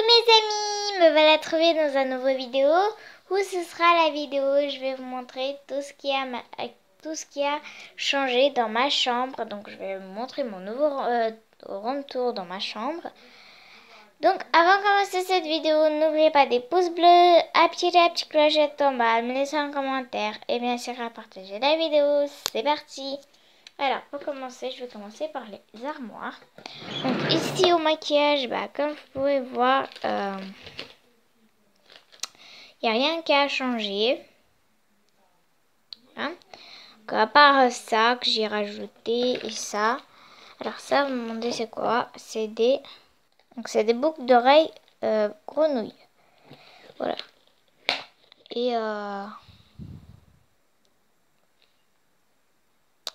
mes amis, me voilà trouver dans un nouveau vidéo où ce sera la vidéo où je vais vous montrer tout ce qui a changé dans ma chambre. Donc je vais vous montrer mon nouveau room tour dans ma chambre. Donc avant de commencer cette vidéo, n'oubliez pas des pouces bleus, appuyer la petite clochette en bas, me laisser un commentaire et bien sûr à partager la vidéo. C'est parti! Alors pour commencer, je vais commencer par les armoires. Donc ici au maquillage, comme vous pouvez voir, il n'y a rien qui a changé. Hein? Donc, à part ça que j'ai rajouté et ça. Alors ça, vous me demandez c'est quoi? C'est des boucles d'oreilles grenouilles. Voilà. Et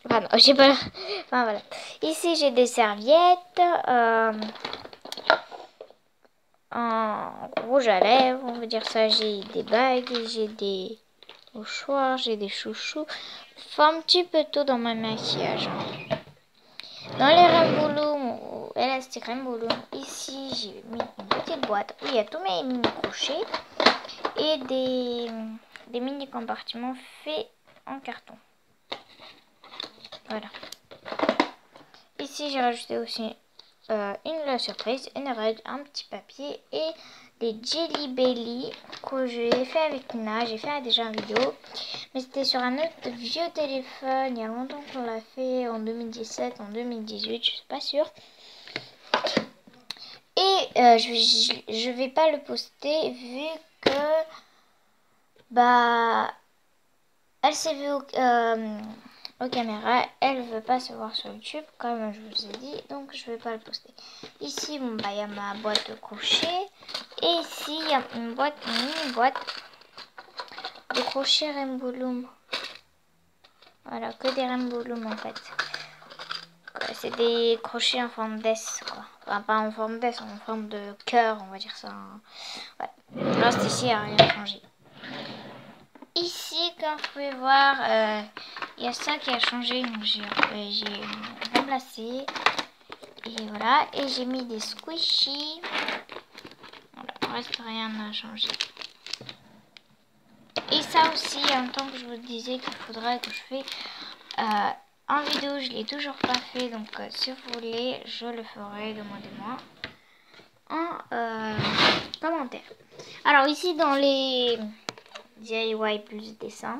enfin non, j'ai pas. Enfin voilà. Ici j'ai des serviettes. En rouge à lèvres, on va dire ça. J'ai des bagues, j'ai des mouchoirs, j'ai des chouchous. Enfin, un petit peu tout dans mon maquillage. Dans les Rembouloum ou élastique Rembouloum, ici j'ai mis une petite boîte où il y a tous mes mini crochets et des mini compartiments faits en carton. Voilà. Ici j'ai rajouté aussi une surprise, une règle, un petit papier et des Jelly Belly que j'ai fait avec Nina. J'ai fait déjà une vidéo, mais c'était sur un autre vieux téléphone. Il y a longtemps qu'on l'a fait, en 2017, en 2018, je suis pas sûre. Et je vais pas le poster vu que elle s'est vue aux caméras, elle veut pas se voir sur YouTube comme je vous ai dit, donc je vais pas le poster. Ici il y a ma boîte de crochet et ici il y a une mini boîte de crochet Rembouloum. Voilà, que des Rembouloum en fait. C'est des crochets en forme d'S quoi. Enfin pas en forme d'S, en forme de cœur, on va dire ça. Voilà. Le reste ici il n'y a rien changé. Ici, comme vous pouvez voir, il y a ça qui a changé, donc j'ai remplacé. Et voilà, et j'ai mis des squishies. Voilà, le reste, rien n'a changé. Et ça aussi, en tant que je vous disais qu'il faudrait que je fasse en vidéo, je l'ai toujours pas fait. Donc, si vous voulez, je le ferai, demandez-moi en commentaire. Alors, ici, dans les DIY plus dessin,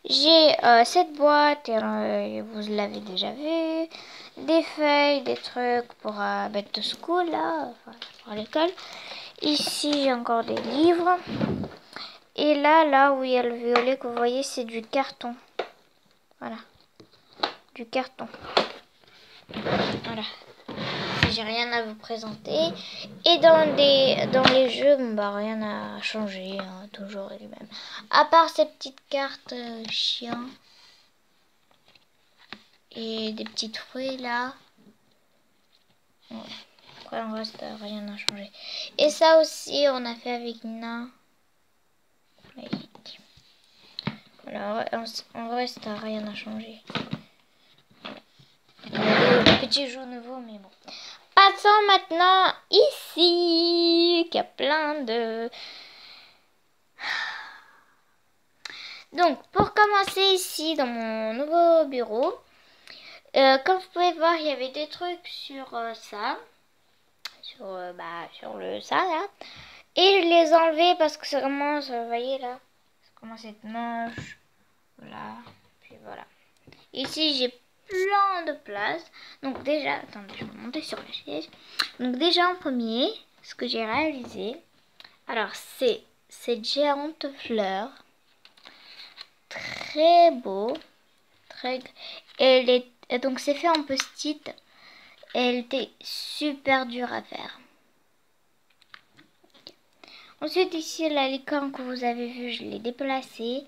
j'ai cette boîte, vous l'avez déjà vu, des feuilles, des trucs pour back to school, là, enfin, pour l'école. Ici, j'ai encore des livres. Et là où il y a le violet que vous voyez, c'est du carton. Voilà, du carton. Voilà. J'ai rien à vous présenter. Et dans les jeux, rien n'a changé, hein, toujours les mêmes. À part ces petites cartes chiens. Et des petits fruits là. Ouais. Après en reste rien n'a changé. Et ça aussi on a fait avec Nina. Voilà, en reste rien n'a changé. Des petits joues nouveaux mais bon. Passons maintenant ici, qu'il y a plein de... Donc, pour commencer ici, dans mon nouveau bureau, comme vous pouvez voir, il y avait des trucs sur ça. Sur le ça, là. Et je les ai enlevés parce que ça commence, vous voyez, là. Ça commence à être moche. Voilà. Puis voilà. Ici, j'ai plein de place. Donc déjà, attendez, je vais monter sur la chaise. Donc déjà en premier, ce que j'ai réalisé, alors c'est cette géante fleur, très beau, et donc c'est fait en post-it. Elle était super dure à faire. Ensuite ici la licorne que vous avez vue, je l'ai déplacée.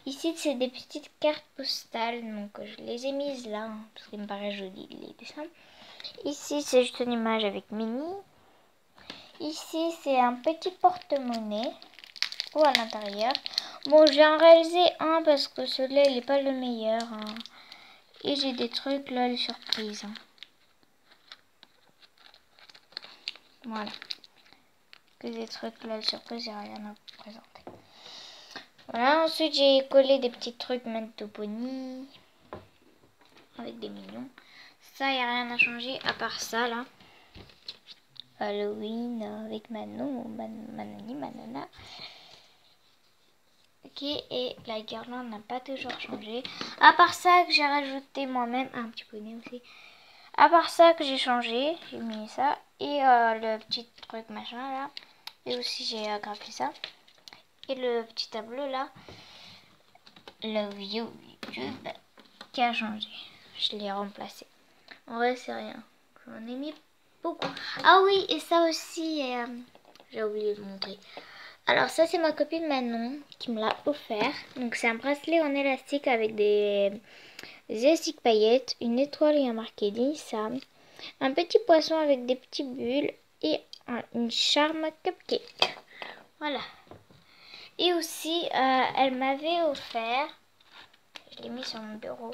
Ici c'est des petites cartes postales, donc je les ai mises là hein, parce qu'il me paraît joli les dessins. Ici c'est juste une image avec Minnie. Ici c'est un petit porte-monnaie ou à l'intérieur. Bon j'ai en réalisé un parce que celui-là il n'est pas le meilleur hein. Et j'ai des trucs là, les surprises hein. Voilà. que des trucs là, surprise, j'ai rien à vous présenter. Voilà, ensuite j'ai collé des petits trucs Mento Pony avec des mignons. Ça, il n'y a rien à changer à part ça là. Halloween avec Manon, Manani, Manana. Ok, et la guirlande n'a pas toujours changé. À part ça que j'ai rajouté moi-même un petit bonnet aussi. À part ça que j'ai changé, j'ai mis ça. Et le petit truc machin là. Et aussi j'ai agrafé ça. Et le petit tableau là. Le vieux YouTube qui a changé. Je l'ai remplacé. En vrai c'est rien. J'en ai mis beaucoup. Ah oui, et ça aussi, j'ai oublié de montrer. Alors ça c'est ma copine Manon qui me l'a offert. Donc c'est un bracelet en élastique avec des élastiques paillettes, une étoile et un marqué d'Inissa, un petit poisson avec des petits bulles et une charme cupcake. Voilà. Et aussi elle m'avait offert, je l'ai mis sur mon bureau,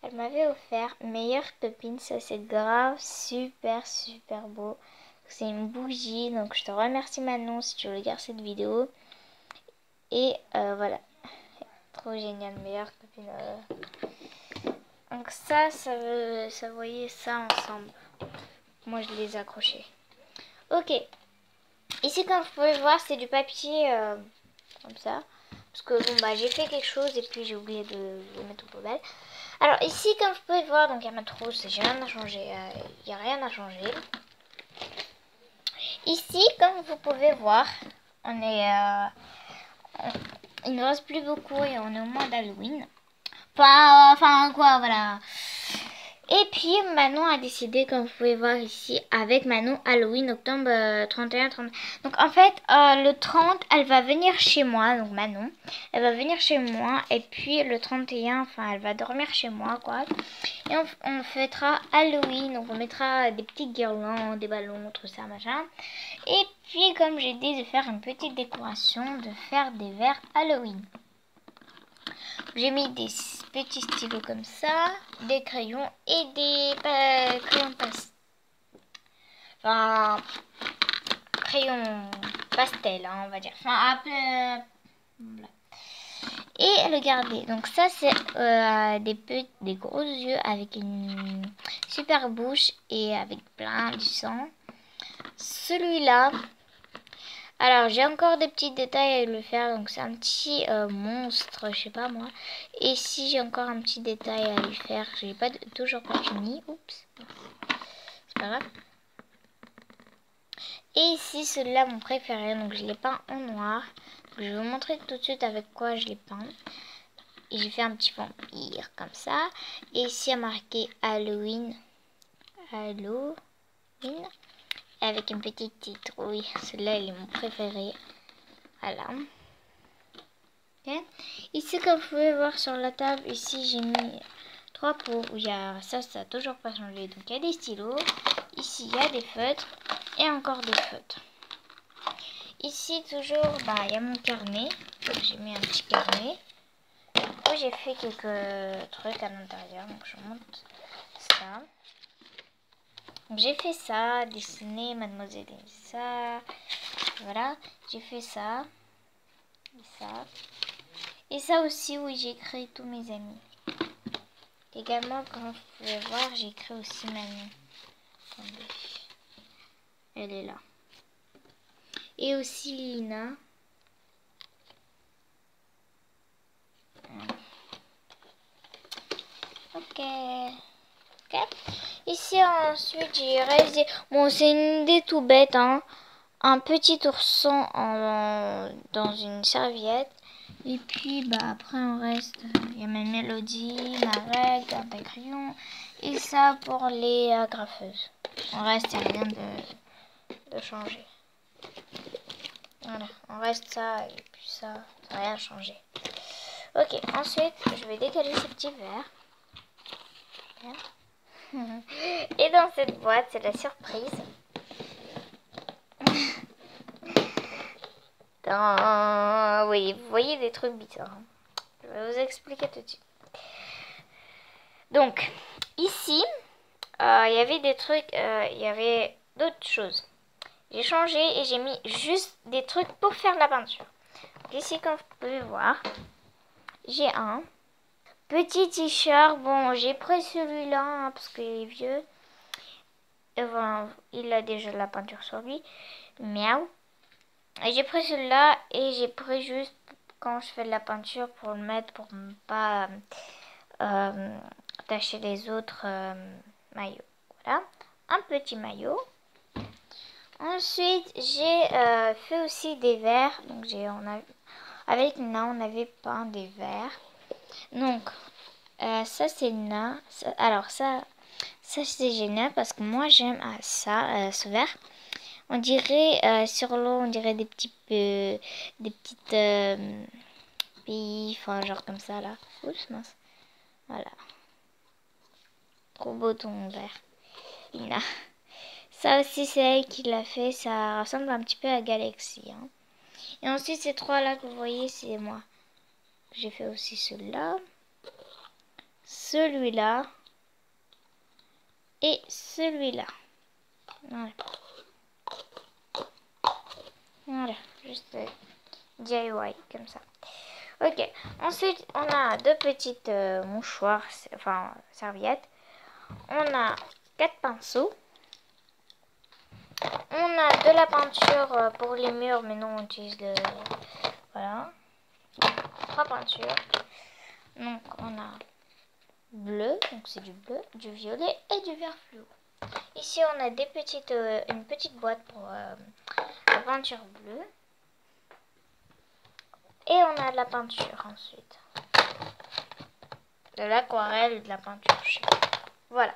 elle m'avait offert meilleure copine. Ça c'est grave super beau. C'est une bougie, donc je te remercie Manon si tu regardes cette vidéo. Et voilà, trop génial, meilleure copine. Donc ça voyait ça ensemble. Moi je les ai accrochés. Ok, ici comme vous pouvez voir c'est du papier comme ça. Parce que bon bah j'ai fait quelque chose et puis j'ai oublié de le mettre aux poubelles. Alors ici comme vous pouvez voir, donc il y a ma trousse, j'ai rien à changer, il n'y a rien à changer. Ici comme vous pouvez voir, on est il ne reste plus beaucoup et on est au mois d'Halloween. Enfin quoi, voilà. Et puis Manon a décidé, comme vous pouvez voir ici, avec Manon, Halloween, octobre 31, 30. Donc en fait, le 30, elle va venir chez moi, donc Manon. Elle va venir chez moi et puis le 31, enfin elle va dormir chez moi, quoi. Et on fêtera Halloween, donc on mettra des petits guirlandes, des ballons, tout ça, machin. Et puis comme j'ai dit, de faire une petite décoration, de faire des verres Halloween. J'ai mis des petits stylos comme ça, des crayons et des crayons crayons pastel, hein, on va dire. Enfin, voilà. Et le garder. Donc ça, c'est des gros yeux avec une super bouche et avec plein du sang. Celui-là... Alors, j'ai encore des petits détails à le faire. Donc, c'est un petit monstre, je sais pas moi. Et ici, j'ai encore un petit détail à lui faire. J'ai toujours pas fini. Oups. C'est pas grave. Et ici, celui-là, mon préféré. Donc, je l'ai peint en noir. Donc, je vais vous montrer tout de suite avec quoi je l'ai peint. Et j'ai fait un petit vampire comme ça. Et ici, il y a marqué Halloween. Halloween. Avec une petite citrouille. Celui-là, il est mon préféré. Voilà. Okay. Ici, comme vous pouvez voir sur la table, ici, j'ai mis 3 pots où il y a ça n'a toujours pas changé. Donc, il y a des stylos. Ici, il y a des feutres. Et encore des feutres. Ici, toujours, il y a mon carnet. J'ai mis un petit carnet. Où j'ai fait quelques trucs à l'intérieur. Donc, je montre ça. J'ai fait ça, dessiner Mademoiselle Elsa. Voilà, j'ai fait ça. Et ça. Et ça aussi, oui, j'ai créé tous mes amis. Également, comme vous pouvez voir, j'ai créé aussi Manon. Attendez. Elle est là. Et aussi Lina. Ok. Ici ensuite j'ai réalisé, bon c'est une idée tout bête, hein, un petit ourson dans une serviette. Et puis après on reste, il y a ma mélodie, ma règle, un crayon et ça pour les graffeuses. On reste, il n'y a rien de changer. Voilà, on reste ça et puis ça n'a rien changé. Ok, ensuite je vais décaler ce petit verre. Bien. Et dans cette boîte, c'est la surprise. Oui, vous voyez des trucs bizarres. Je vais vous expliquer tout de suite. Donc, ici, il y avait des trucs, il y avait d'autres choses. j'ai changé et j'ai mis juste des trucs pour faire de la peinture. Donc ici, comme vous pouvez voir, j'ai un petit t-shirt. Bon, j'ai pris celui-là hein, parce qu'il est vieux. Et voilà, il a déjà de la peinture sur lui. Miaou. Et j'ai pris celui-là et j'ai pris juste quand je fais de la peinture pour le mettre pour ne pas tacher les autres maillots. Voilà, un petit maillot. Ensuite, j'ai fait aussi des verres. Donc, avec Nina, on avait peint des verres. Donc, ça, c'est Nina. Alors, ça c'est génial parce que moi, j'aime ça, ce verre. On dirait, sur l'eau, on dirait des petites pays, enfin, genre comme ça, là. Oups, mince. Voilà. Trop beau ton verre, Nina. Ça aussi, c'est elle qui l'a fait. Ça ressemble un petit peu à Galaxy. Hein. Et ensuite, ces trois-là que vous voyez, c'est moi. J'ai fait aussi celui-là. Celui-là. Et celui-là. Voilà. Voilà. Juste DIY, comme ça. Ok. Ensuite, on a deux petites mouchoirs, enfin, serviettes. On a 4 pinceaux. On a de la peinture pour les murs, mais non, on utilise le... Voilà. 3 peintures. Donc, on a bleu, donc c'est du bleu, du violet et du vert fluo. Ici, on a une petite boîte pour la peinture bleue. Et on a de la peinture ensuite. De l'aquarelle et de la peinture. Voilà.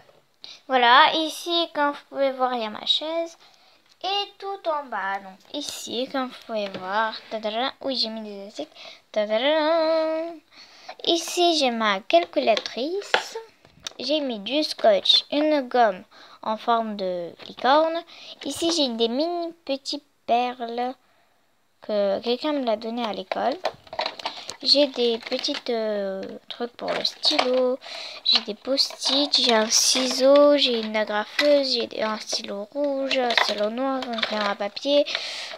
Voilà, ici, comme vous pouvez voir, il y a ma chaise. Et tout en bas, donc ici, comme vous pouvez voir, oui, j'ai mis des élastiques. Ici, j'ai ma calculatrice. J'ai mis du scotch, une gomme en forme de licorne. Ici, j'ai des mini petites perles que quelqu'un me l'a donné à l'école. J'ai des petits trucs pour le stylo. J'ai des post-it, j'ai un ciseau, j'ai une agrafeuse, j'ai un stylo rouge, un stylo noir, un crayon à papier.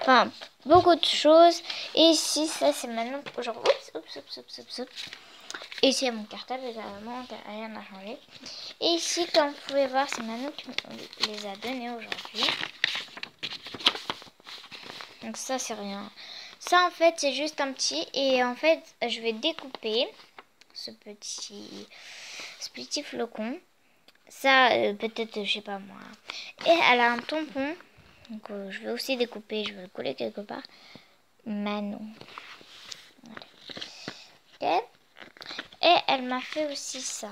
Enfin, beaucoup de choses. Et ici, ça, c'est maintenant... Genre, oups. Et ici, il y a mon cartable, évidemment, rien n'a changé. Et ici, comme vous pouvez voir, c'est Manon qui me les a donnés aujourd'hui. Donc ça, c'est rien. Ça, en fait, c'est juste un petit. Et en fait, je vais découper ce petit flocon. Ça, peut-être, je sais pas moi. Et elle a un tampon. Donc, je vais aussi découper. Je vais le coller quelque part. Manon. Voilà. Ok. Et elle m'a fait aussi ça.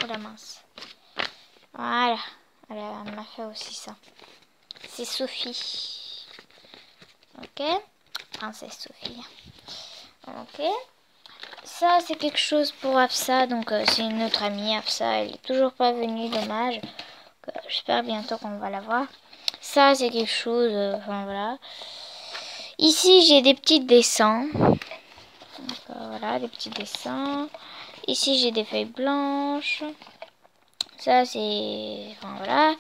Oh la mince. Voilà. Elle m'a fait aussi ça. C'est Sophie. Ok. Princesse Sophie. Ok. Ça, c'est quelque chose pour Afsa. Donc, c'est une autre amie, Afsa. Elle est toujours pas venue, dommage. J'espère bientôt qu'on va la voir. Ça, c'est quelque chose. Enfin, voilà. Ici, j'ai des petits dessins. Donc, voilà, des petits dessins. Ici, j'ai des feuilles blanches. Ça, c'est... Enfin, voilà.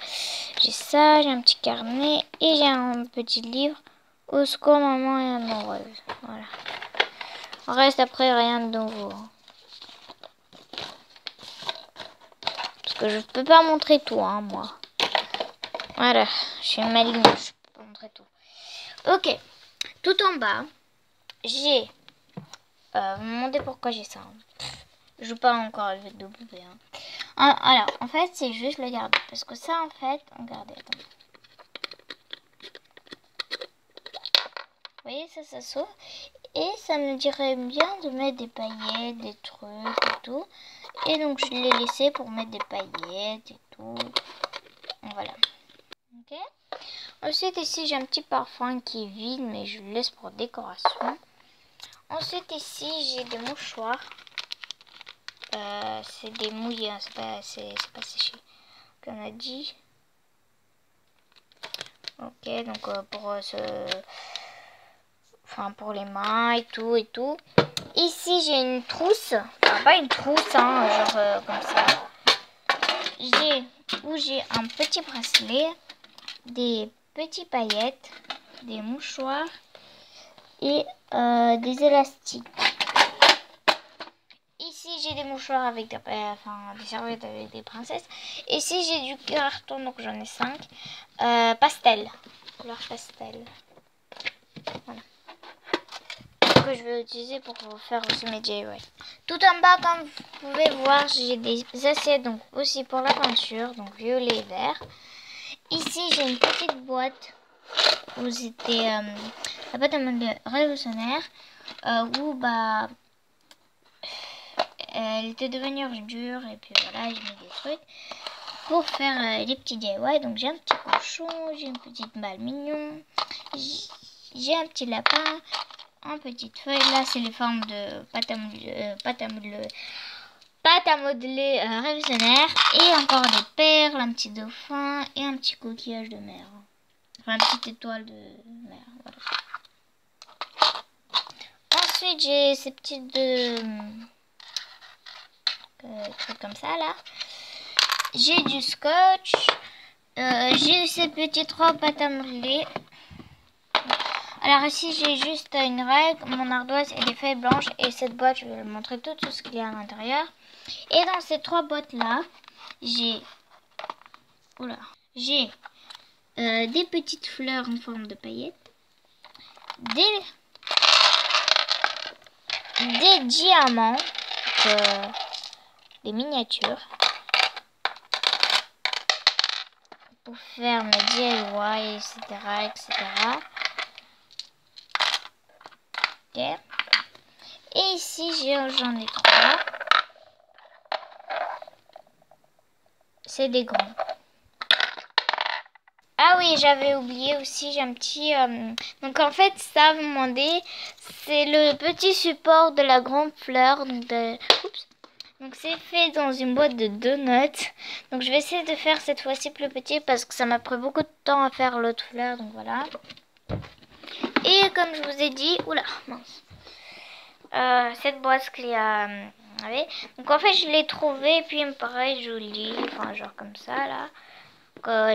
J'ai ça, j'ai un petit carnet. Et j'ai un petit livre. Au secours, maman est amoureuse. Voilà. On reste après, rien de nouveau. Parce que je peux pas montrer tout, hein, moi. Voilà. Je suis maligne, je peux pas montrer tout. Ok. Tout en bas, j'ai... vous me demandez pourquoi j'ai ça. Hein. Je joue pas encore avec de poupées. Hein. Alors, en fait, c'est juste le garder. Parce que ça, en fait, regardez, attendez. Vous voyez, ça s'ouvre. Et ça me dirait bien de mettre des paillettes, des trucs et tout. Et donc, je l'ai laissé pour mettre des paillettes et tout. Voilà. Ok. Ensuite, ici, j'ai un petit parfum qui est vide, mais je le laisse pour décoration. Ensuite, ici, j'ai des mouchoirs. C'est des mouillés, hein, c'est pas séché. Comme on a dit. Ok, donc pour les mains et tout et tout. Ici, j'ai une trousse. Enfin, pas une trousse, hein, genre comme ça. où j'ai un petit bracelet, des petites paillettes, des mouchoirs et des élastiques. Ici j'ai des mouchoirs avec des serviettes avec des princesses. Ici j'ai du carton, donc j'en ai 5. Pastel, couleur pastel. Voilà. Que je vais utiliser pour faire aussi mes DIY. Tout en bas, comme vous pouvez voir, j'ai des assiettes donc aussi pour la peinture, donc violet et vert. Ici j'ai une petite boîte où c'était la pâte à modeler révolutionnaire, où elle était devenue dure et puis voilà, j'ai mis des trucs pour faire les petits DIY. Donc j'ai un petit cochon, j'ai une petite balle mignon, j'ai un petit lapin, une petite feuille. Là c'est les formes de pâte à modeler révolutionnaire, et encore des perles, un petit dauphin et un petit coquillage de mer. Enfin, une petite étoile de mer. Voilà. Ensuite j'ai ces petites trucs comme ça là. J'ai du scotch. J'ai ces petites robes pâte à modeler. Alors ici j'ai juste une règle, mon ardoise et des feuilles blanches. Et cette boîte, je vais vous montrer tout ce qu'il y a à l'intérieur. Et dans ces 3 boîtes là, j'ai des petites fleurs en forme de paillettes, des diamants, des miniatures pour faire mes DIY, etc. Okay. Et ici j'en ai 3. C'est des grands. Ah oui, j'avais oublié aussi, j'ai un petit... Donc en fait, ça, vous me demandez, c'est le petit support de la grande fleur. Donc c'est fait dans une boîte de donuts. Donc je vais essayer de faire cette fois-ci plus petit parce que ça m'a pris beaucoup de temps à faire l'autre fleur. Donc voilà. Et comme je vous ai dit... Oula, mince. Cette boîte qu'il y a... donc en fait, je l'ai trouvée et puis il me paraît joli. Enfin, genre comme ça, là.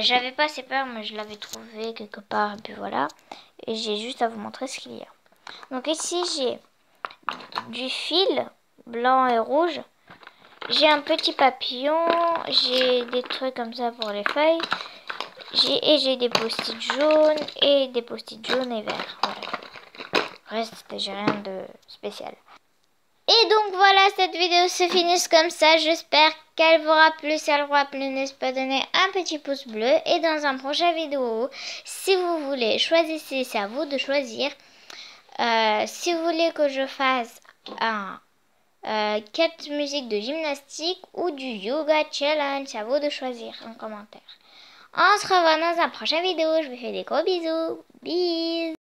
J'avais pas assez peur, mais je l'avais trouvé quelque part, et puis voilà. Et j'ai juste à vous montrer ce qu'il y a. Donc ici j'ai du fil blanc et rouge, j'ai un petit papillon, j'ai des trucs comme ça pour les feuilles, j'ai des post-it jaunes et des post-it jaunes et verts. Voilà. Reste, j'ai rien de spécial. Et donc voilà, cette vidéo se finit comme ça. J'espère qu'elle vous aura plu. Si elle vous a plu, n'hésitez pas à donner un petit pouce bleu. Et dans un prochain vidéo, si vous voulez, choisissez, c'est à vous de choisir. Si vous voulez que je fasse un 4 musiques de gymnastique ou du yoga challenge, c'est à vous de choisir en commentaire. On se revoit dans un prochain vidéo. Je vous fais des gros bisous. Bisous.